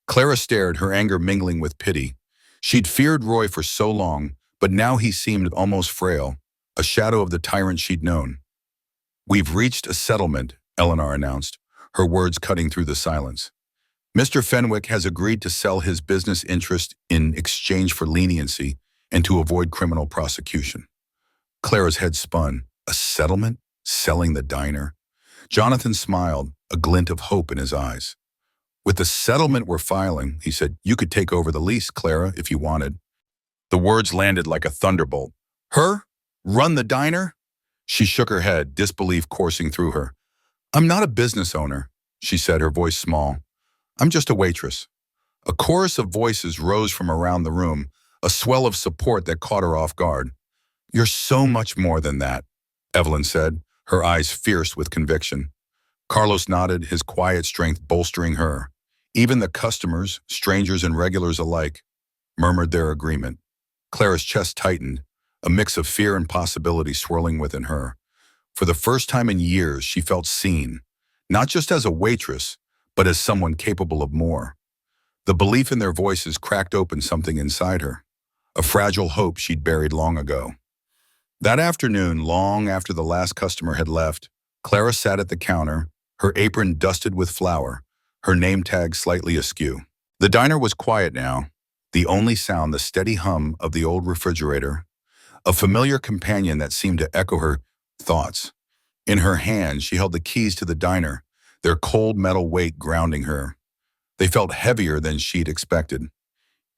Clara stared, her anger mingling with pity. She'd feared Roy for so long, but now he seemed almost frail, a shadow of the tyrant she'd known. "We've reached a settlement," Eleanor announced, her words cutting through the silence. "Mr. Fenwick has agreed to sell his business interest in exchange for leniency and to avoid criminal prosecution." Clara's head spun. A settlement? Selling the diner? Jonathan smiled, a glint of hope in his eyes. "With the settlement we're filing," he said, "you could take over the lease, Clara, if you wanted." The words landed like a thunderbolt. "Her? Run the diner?" She shook her head, disbelief coursing through her. "I'm not a business owner," she said, her voice small. "I'm just a waitress." A chorus of voices rose from around the room, a swell of support that caught her off guard. "You're so much more than that," Evelyn said, her eyes fierce with conviction. Carlos nodded, his quiet strength bolstering her. Even the customers, strangers and regulars alike, murmured their agreement. Clara's chest tightened, a mix of fear and possibility swirling within her. For the first time in years, she felt seen, not just as a waitress, but as someone capable of more. The belief in their voices cracked open something inside her, a fragile hope she'd buried long ago. That afternoon, long after the last customer had left, Clara sat at the counter, her apron dusted with flour, her name tag slightly askew. The diner was quiet now, the only sound the steady hum of the old refrigerator, a familiar companion that seemed to echo her thoughts. In her hand, she held the keys to the diner, their cold metal weight grounding her. They felt heavier than she'd expected,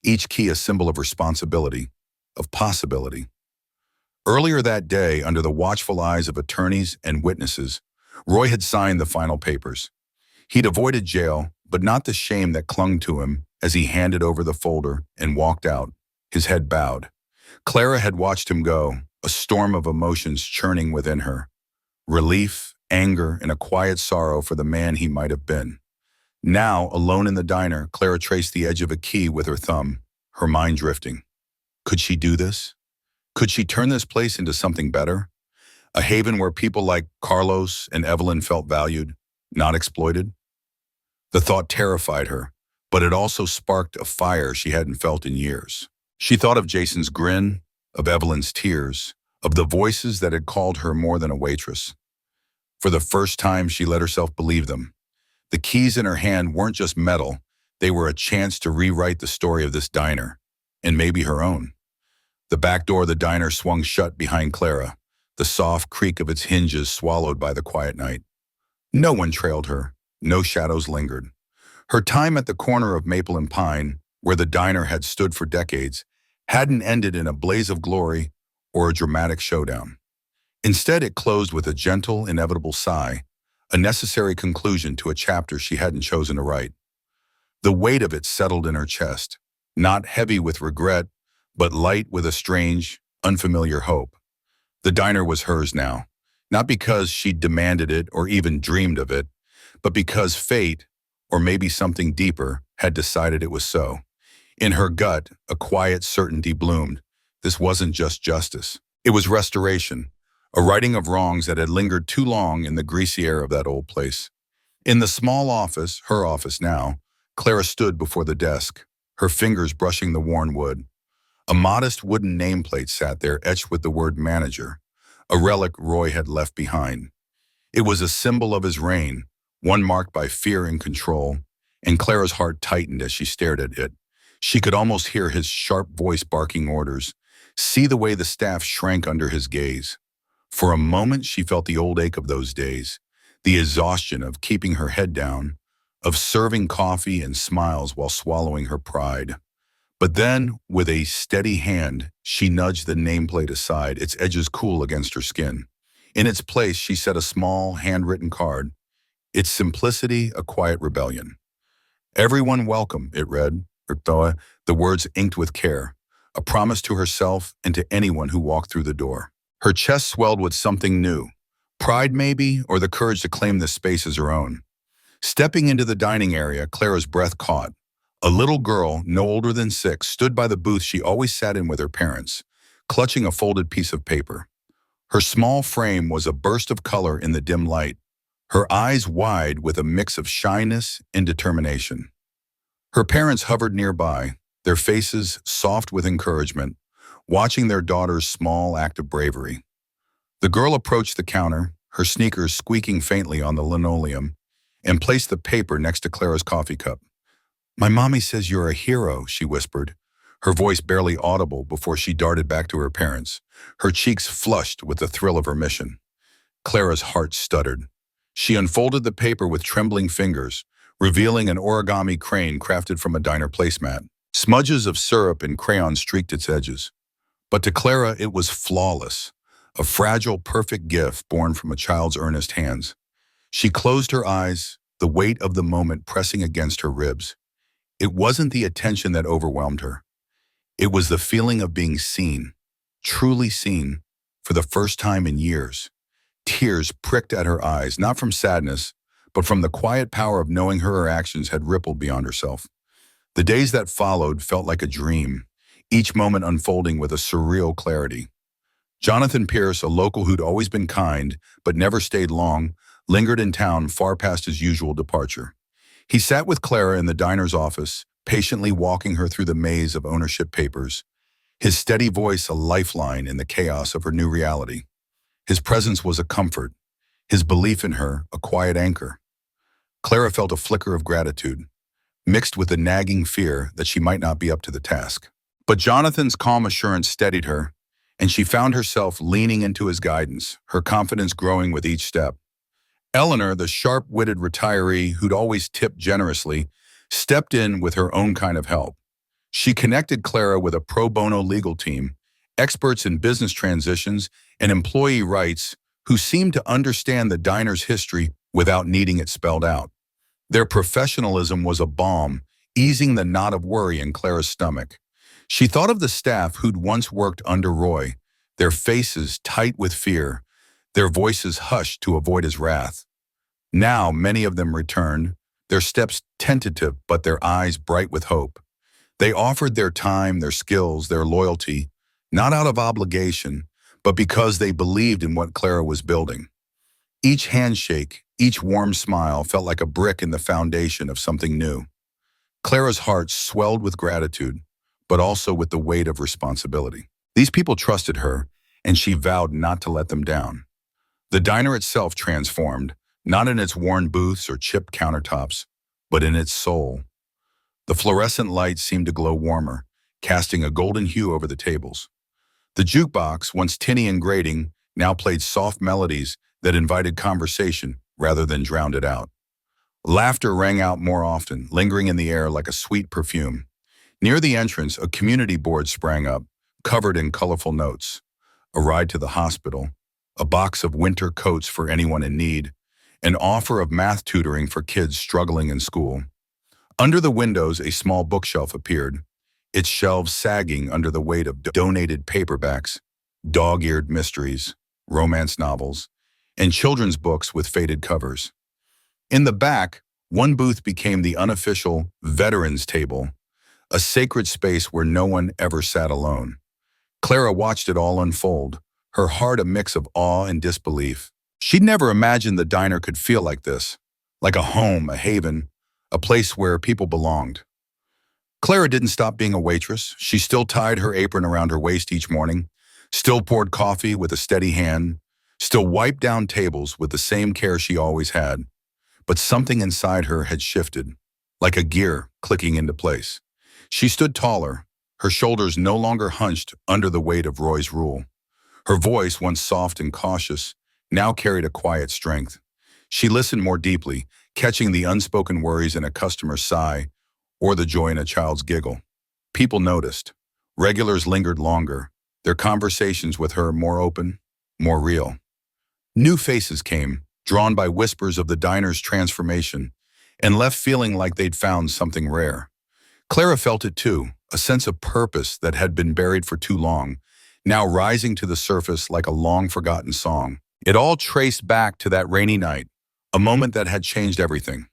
each key a symbol of responsibility, of possibility. Earlier that day, under the watchful eyes of attorneys and witnesses, Roy had signed the final papers. He'd avoided jail, but not the shame that clung to him as he handed over the folder and walked out, his head bowed. Clara had watched him go, a storm of emotions churning within her. Relief, anger, and a quiet sorrow for the man he might have been. Now, alone in the diner, Clara traced the edge of a key with her thumb, her mind drifting. Could she do this? Could she turn this place into something better? A haven where people like Carlos and Evelyn felt valued, not exploited? The thought terrified her, but it also sparked a fire she hadn't felt in years. She thought of Jason's grin, of Evelyn's tears, of the voices that had called her more than a waitress. For the first time, she let herself believe them. The keys in her hand weren't just metal, they were a chance to rewrite the story of this diner, and maybe her own. The back door of the diner swung shut behind Clara, the soft creak of its hinges swallowed by the quiet night. No one trailed her, no shadows lingered. Her time at the corner of Maple and Pine, where the diner had stood for decades, hadn't ended in a blaze of glory or a dramatic showdown. Instead, it closed with a gentle, inevitable sigh, a necessary conclusion to a chapter she hadn't chosen to write. The weight of it settled in her chest, not heavy with regret, but light with a strange, unfamiliar hope. The diner was hers now, not because she'd demanded it or even dreamed of it, but because fate, or maybe something deeper, had decided it was so. In her gut, a quiet certainty bloomed. This wasn't just justice. It was restoration, a righting of wrongs that had lingered too long in the greasy air of that old place. In the small office, her office now, Clara stood before the desk, her fingers brushing the worn wood. A modest wooden nameplate sat there etched with the word manager, a relic Roy had left behind. It was a symbol of his reign, one marked by fear and control, and Clara's heart tightened as she stared at it. She could almost hear his sharp voice barking orders, see the way the staff shrank under his gaze. For a moment, she felt the old ache of those days, the exhaustion of keeping her head down, of serving coffee and smiles while swallowing her pride. But then, with a steady hand, she nudged the nameplate aside, its edges cool against her skin. In its place, she set a small, handwritten card, its simplicity a quiet rebellion. "Everyone welcome," it read, the words inked with care, a promise to herself and to anyone who walked through the door. Her chest swelled with something new, pride maybe, or the courage to claim this space as her own. Stepping into the dining area, Clara's breath caught. A little girl, no older than 6, stood by the booth she always sat in with her parents, clutching a folded piece of paper. Her small frame was a burst of color in the dim light, her eyes wide with a mix of shyness and determination. Her parents hovered nearby, their faces soft with encouragement, watching their daughter's small act of bravery. The girl approached the counter, her sneakers squeaking faintly on the linoleum, and placed the paper next to Clara's coffee cup. "My mommy says you're a hero," she whispered, her voice barely audible before she darted back to her parents, her cheeks flushed with the thrill of her mission. Clara's heart stuttered. She unfolded the paper with trembling fingers, revealing an origami crane crafted from a diner placemat. Smudges of syrup and crayon streaked its edges. But to Clara, it was flawless, a fragile, perfect gift born from a child's earnest hands. She closed her eyes, the weight of the moment pressing against her ribs. It wasn't the attention that overwhelmed her. It was the feeling of being seen, truly seen, for the first time in years. Tears pricked at her eyes, not from sadness, but from the quiet power of knowing her actions had rippled beyond herself. The days that followed felt like a dream, each moment unfolding with a surreal clarity. Jonathan Pierce, a local who'd always been kind, but never stayed long, lingered in town far past his usual departure. He sat with Clara in the diner's office, patiently walking her through the maze of ownership papers, his steady voice a lifeline in the chaos of her new reality. His presence was a comfort, his belief in her a quiet anchor. Clara felt a flicker of gratitude, mixed with a nagging fear that she might not be up to the task. But Jonathan's calm assurance steadied her, and she found herself leaning into his guidance, her confidence growing with each step. Eleanor, the sharp-witted retiree who'd always tipped generously, stepped in with her own kind of help. She connected Clara with a pro bono legal team, experts in business transitions and employee rights who seemed to understand the diner's history without needing it spelled out. Their professionalism was a balm, easing the knot of worry in Clara's stomach. She thought of the staff who'd once worked under Roy, their faces tight with fear, their voices hushed to avoid his wrath. Now many of them returned, their steps tentative but their eyes bright with hope. They offered their time, their skills, their loyalty, not out of obligation, but because they believed in what Clara was building. Each handshake, each warm smile felt like a brick in the foundation of something new. Clara's heart swelled with gratitude, but also with the weight of responsibility. These people trusted her, and she vowed not to let them down. The diner itself transformed, not in its worn booths or chipped countertops, but in its soul. The fluorescent lights seemed to glow warmer, casting a golden hue over the tables. The jukebox, once tinny and grating, now played soft melodies that invited conversation rather than drowned it out. Laughter rang out more often, lingering in the air like a sweet perfume. Near the entrance, a community board sprang up, covered in colorful notes. A ride to the hospital, a box of winter coats for anyone in need, an offer of math tutoring for kids struggling in school. Under the windows, a small bookshelf appeared, its shelves sagging under the weight of donated paperbacks, dog-eared mysteries, romance novels, and children's books with faded covers. In the back, one booth became the unofficial veterans table, a sacred space where no one ever sat alone. Clara watched it all unfold, her heart a mix of awe and disbelief. She'd never imagined the diner could feel like this, like a home, a haven, a place where people belonged. Clara didn't stop being a waitress. She still tied her apron around her waist each morning, still poured coffee with a steady hand, still wiped down tables with the same care she always had. But something inside her had shifted, like a gear clicking into place. She stood taller, her shoulders no longer hunched under the weight of Roy's rule. Her voice, once soft and cautious, now carried a quiet strength. She listened more deeply, catching the unspoken worries in a customer's sigh or the joy in a child's giggle. People noticed. Regulars lingered longer, their conversations with her more open, more real. New faces came, drawn by whispers of the diner's transformation, and left feeling like they'd found something rare. Clara felt it too, a sense of purpose that had been buried for too long, now rising to the surface like a long-forgotten song. It all traced back to that rainy night, a moment that had changed everything.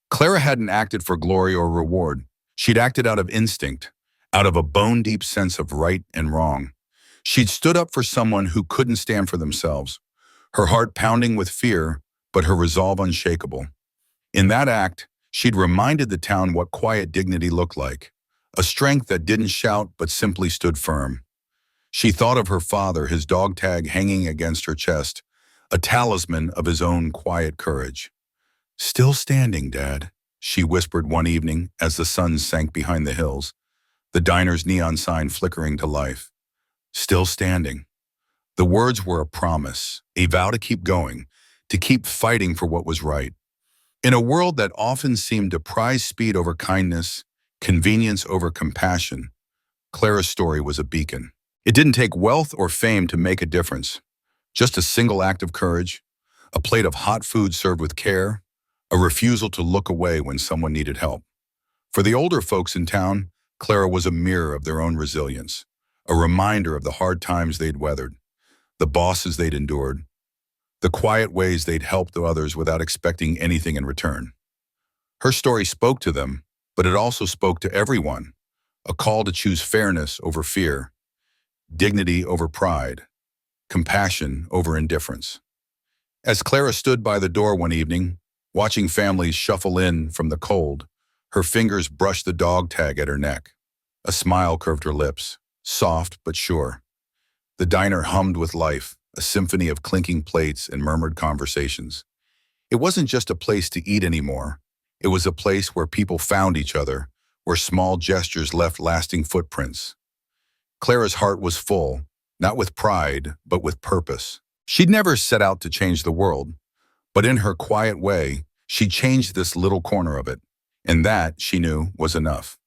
Clara hadn't acted for glory or reward. She'd acted out of instinct, out of a bone-deep sense of right and wrong. She'd stood up for someone who couldn't stand for themselves, her heart pounding with fear, but her resolve unshakable. In that act, she'd reminded the town what quiet dignity looked like, a strength that didn't shout but simply stood firm. She thought of her father, his dog tag hanging against her chest, a talisman of his own quiet courage. "Still standing, Dad," she whispered one evening as the sun sank behind the hills, the diner's neon sign flickering to life. "Still standing." The words were a promise, a vow to keep going, to keep fighting for what was right. In a world that often seemed to prize speed over kindness, convenience over compassion, Clara's story was a beacon. It didn't take wealth or fame to make a difference. Just a single act of courage, a plate of hot food served with care, a refusal to look away when someone needed help. For the older folks in town, Clara was a mirror of their own resilience, a reminder of the hard times they'd weathered, the bosses they'd endured, the quiet ways they'd helped others without expecting anything in return. Her story spoke to them, but it also spoke to everyone, a call to choose fairness over fear, dignity over pride, compassion over indifference. As Clara stood by the door one evening, watching families shuffle in from the cold, her fingers brushed the dog tag at her neck. A smile curved her lips, soft but sure. The diner hummed with life, a symphony of clinking plates and murmured conversations. It wasn't just a place to eat anymore. It was a place where people found each other, where small gestures left lasting footprints. Clara's heart was full, not with pride, but with purpose. She'd never set out to change the world, but in her quiet way, she changed this little corner of it, and that, she knew, was enough.